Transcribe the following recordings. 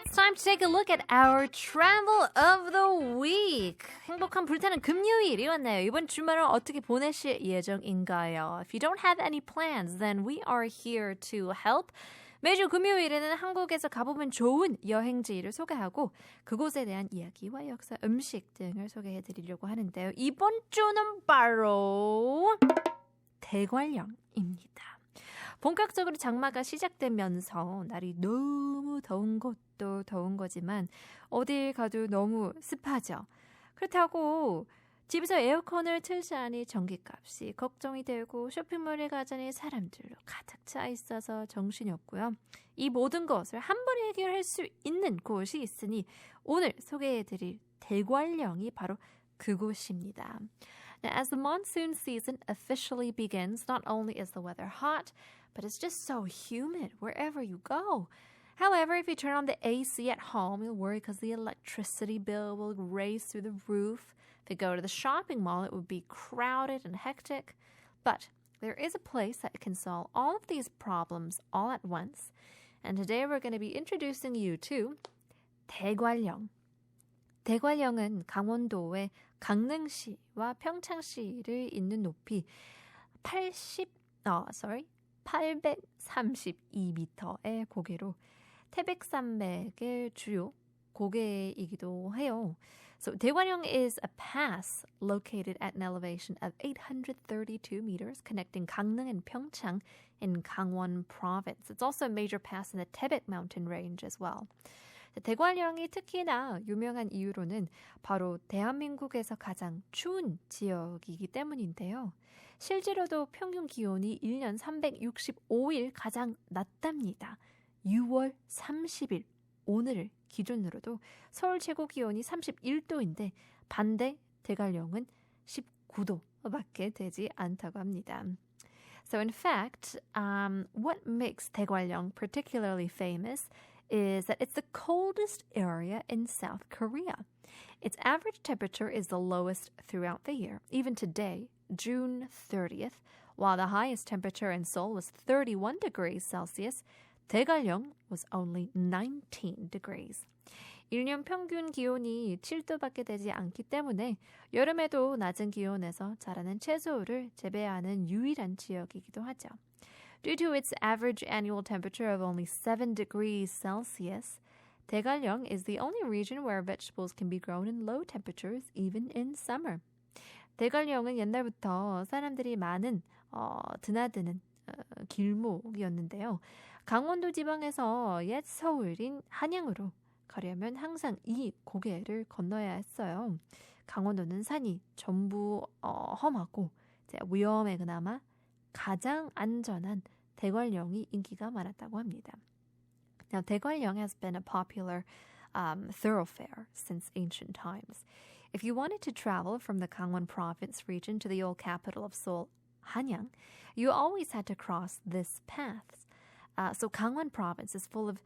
It's time to take a look at our travel of the week. 행복한 불타는 금요일이 왔네요. 이번 주말은 어떻게 보내실 예정인가요? If you don't have any plans, then we are here to help. 매주 금요일에는 한국에서 가보면 좋은 여행지를 소개하고 그곳에 대한 이야기와 역사, 음식 등을 소개해드리려고 하는데요. 이번 주는 바로 대관령입니다. 본격적으로 장마가 시작되면서 날이 너무 더운 것도 더운 거지만 어딜 가도 너무 습하죠. 그렇다고 집에서 에어컨을 틀지 않으니 전기값이 걱정이 되고 쇼핑몰에 가자니 사람들로 가득 차 있어서 정신이 없고요. 이 모든 것을 한 번에 해결할 수 있는 곳이 있으니 오늘 소개해드릴 대관령이 바로 그곳입니다. Now, as the monsoon season officially begins, not only is the weather hot, but it's just so humid wherever you go. However, if you turn on the AC at home, you'll worry because the electricity bill will raise through the roof. If you go to the shopping mall, it would be crowded and hectic. But there is a place that can solve all of these problems all at once. And today we're going to be introducing you to 대관령. 대관령은 강원도의 강릉시와 평창시를 잇는 높이 832m의 고개로 태백산맥의 주요 고개이기도 해요. So 대관령 is a pass located at an elevation of 832 meters connecting Gangneung and Pyeongchang in Gangwon province. It's also a major pass in the Taebaek mountain range as well. 대관령이 특히나 유명한 이유로는 바로 대한민국에서 가장 추운 지역이기 때문인데요. 실제로도 평균 기온이 1년 365일 가장 낮답니다. 6월 30일 오늘을 기준으로도 서울 최고 기온이 31도인데 반대 대관령은 19도밖에 되지 않다고 합니다. So in fact, what makes 대관령 particularly famous is that it's the coldest area in South Korea. Its average temperature is the lowest throughout the year. Even today, June 30th, while the highest temperature in Seoul was 31 degrees Celsius, 대관령 was only 19 degrees. 1년 평균 기온이 7도밖에 되지 않기 때문에 여름에도 낮은 기온에서 자라는 채소를 재배하는 유일한 지역이기도 하죠. Due to its average annual temperature of only 7 degrees Celsius, 대관령 is the only region where vegetables can be grown in low temperatures even in summer. 대관령은 옛날부터 사람들이 많은 드나드는 길목이었는데요. 강원도 지방에서 옛 서울인 한양으로 가려면 항상 이 고개를 건너야 했어요. 강원도는 산이 전부 험하고 위험에 그나마 가장 안전한 대관령이 인기가 많았다고 합니다. Now, 대관령 has been a popular thoroughfare since ancient times. If you wanted to travel from the Gangwon province region to the old capital of Seoul, Hanyang, you always had to cross this path. So Gangwon province is full of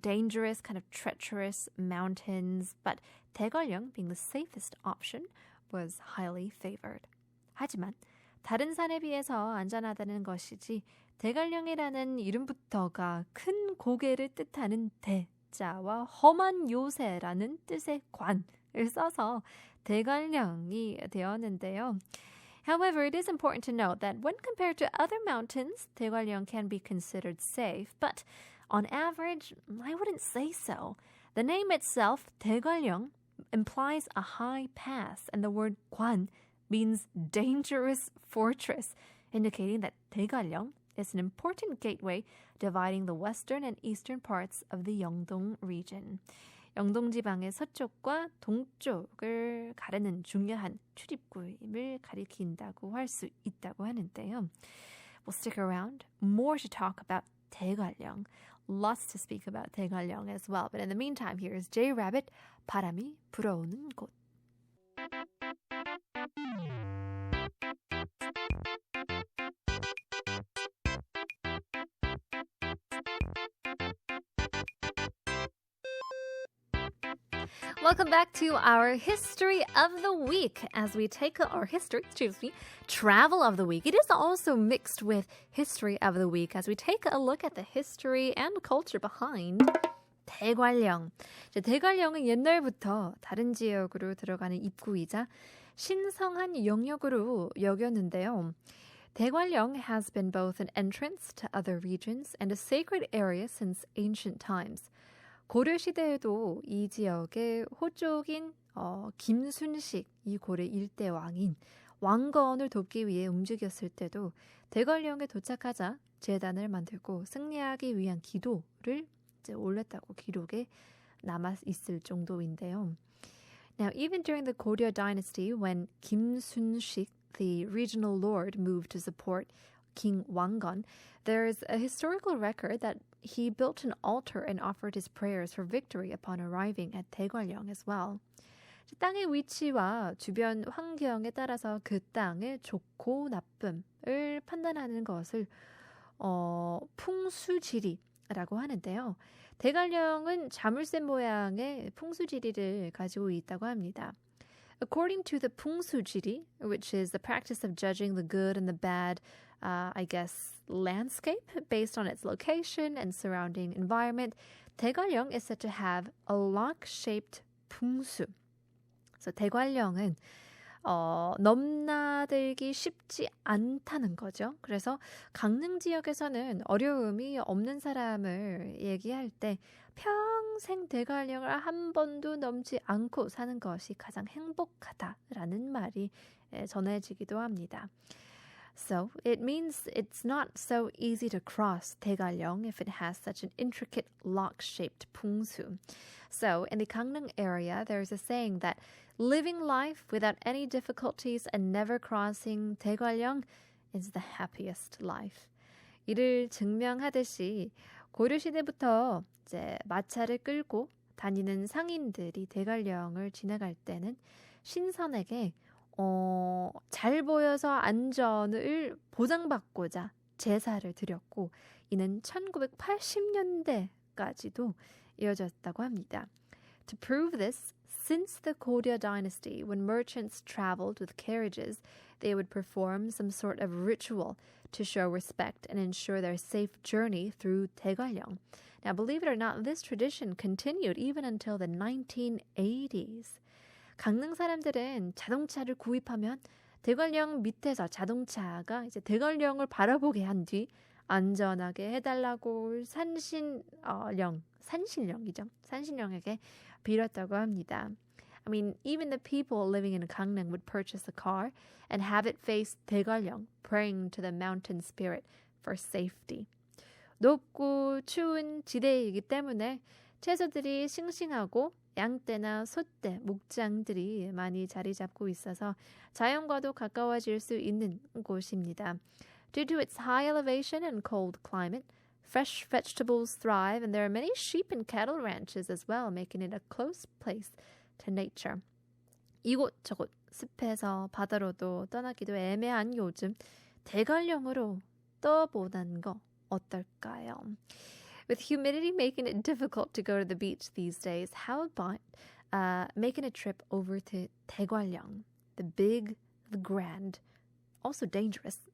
dangerous, kind of treacherous mountains, but 대관령, being the safest option, was highly favored. 하지만 다른 산에 비해서 안전하다는 것이지 대관령이라는 이름부터가 큰 고개를 뜻하는 대자와 험한 요새라는 뜻의 관을 써서 대관령이 되었는데요. However, it is important to note that when compared to other mountains, 대관령 can be considered safe, but on average, I wouldn't say so. The name itself, 대관령, implies a high pass, and the word 관 means dangerous fortress, indicating that 대관령 is an important gateway dividing the western and eastern parts of the Yeongdong region. 영동 지방의 서쪽과 동쪽을 가르는 중요한 출입구임을 가리킨다고 할 수 있다고 하는데요. We'll stick around. More to talk about 대관령. Lots to speak about 대관령 as well. But in the meantime, here is J Rabbit, 바람이 불어오는 곳. Welcome back to our History of the Week as we take our Travel of the Week. It is also mixed with History of the Week as we take a look at the history and culture behind 대관령. 대관령은 옛날부터 다른 지역으로 들어가는 입구이자 신성한 영역으로 여겼는데요. 대관령 has been both an entrance to other regions and a sacred area since ancient times. 고려 시대에도 이 지역의 호족인 김순식, 이 고려 일대 왕인 왕건을 돕기 위해 움직였을 때도 대관령에 도착하자 제단을 만들고 승리하기 위한 기도를 이제 올렸다고 기록에 남아 있을 정도인데요. Now, even during the Goryeo dynasty, when Kim Sun-sik, the regional lord, moved to support King Wangon, there is a historical record that he built an altar and offered his prayers for victory upon arriving at Daegwallyeong as well. 땅의 위치와 주변 환경에 따라서 그 땅의 좋고 나쁨을 판단하는 것을 풍수지리라고 하는데요. 대관령은 자물쇠 모양의 풍수지리를 가지고 있다고 합니다. According to the 풍수지리, which is the practice of judging the good and the bad, landscape based on its location and surrounding environment, 대관령 is said to have a lock-shaped 풍수. 그래서 대관령은 넘나들기 쉽지 않다는 거죠. 그래서 강릉 지역에서는 어려움이 없는 사람을 얘기할 때 평생 대관령을 한 번도 넘지 않고 사는 것이 가장 행복하다라는 말이 전해지기도 합니다. So it means it's not so easy to cross 대관령 if it has such an intricate lock-shaped 풍수. So in the Gangneung area, there's a saying that living life without any difficulties and never crossing 대관령 is the happiest life. 이를 증명하듯이 고려시대부터 이제 마차를 끌고 다니는 상인들이 대관령을 지나갈 때는 신선에게 잘 보여서 안전을 보장받고자 제사를 드렸고 이는 1980년대까지도 이어졌다고 합니다. To prove this, since the Goryeo dynasty, when merchants traveled with carriages, they would perform some sort of ritual to show respect and ensure their safe journey through 대관령. Now, believe it or not, this tradition continued even until the 1980s. 강릉 사람들은 자동차를 구입하면 대관령 밑에서 자동차가 이제 대관령을 바라보게 한 뒤 안전하게 해달라고 산신령에게 빌었다고 합니다. I mean, even the people living in Gangneung would purchase a car and have it face 대관령, praying to the mountain spirit for safety. 높고 추운 지대이기 때문에 채소들이 싱싱하고 양떼나 소떼, 목장들이 많이 자리 잡고 있어서 자연과도 가까워질 수 있는 곳입니다. Due to its high elevation and cold climate, fresh vegetables thrive and there are many sheep and cattle ranches as well, making it a close place to nature. 이곳저곳 습해서 바다로도 떠나기도 애매한 요즘 대관령으로 떠보는 거 어떨까요? With humidity making it difficult to go to the beach these days, how about making a trip over to 대관령, the big, the grand, also dangerous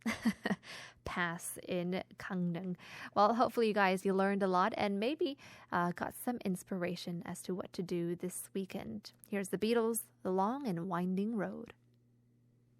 pass in Gangneung? Well, hopefully you guys, you learned a lot and maybe got some inspiration as to what to do this weekend. Here's the Beatles, The Long and Winding Road.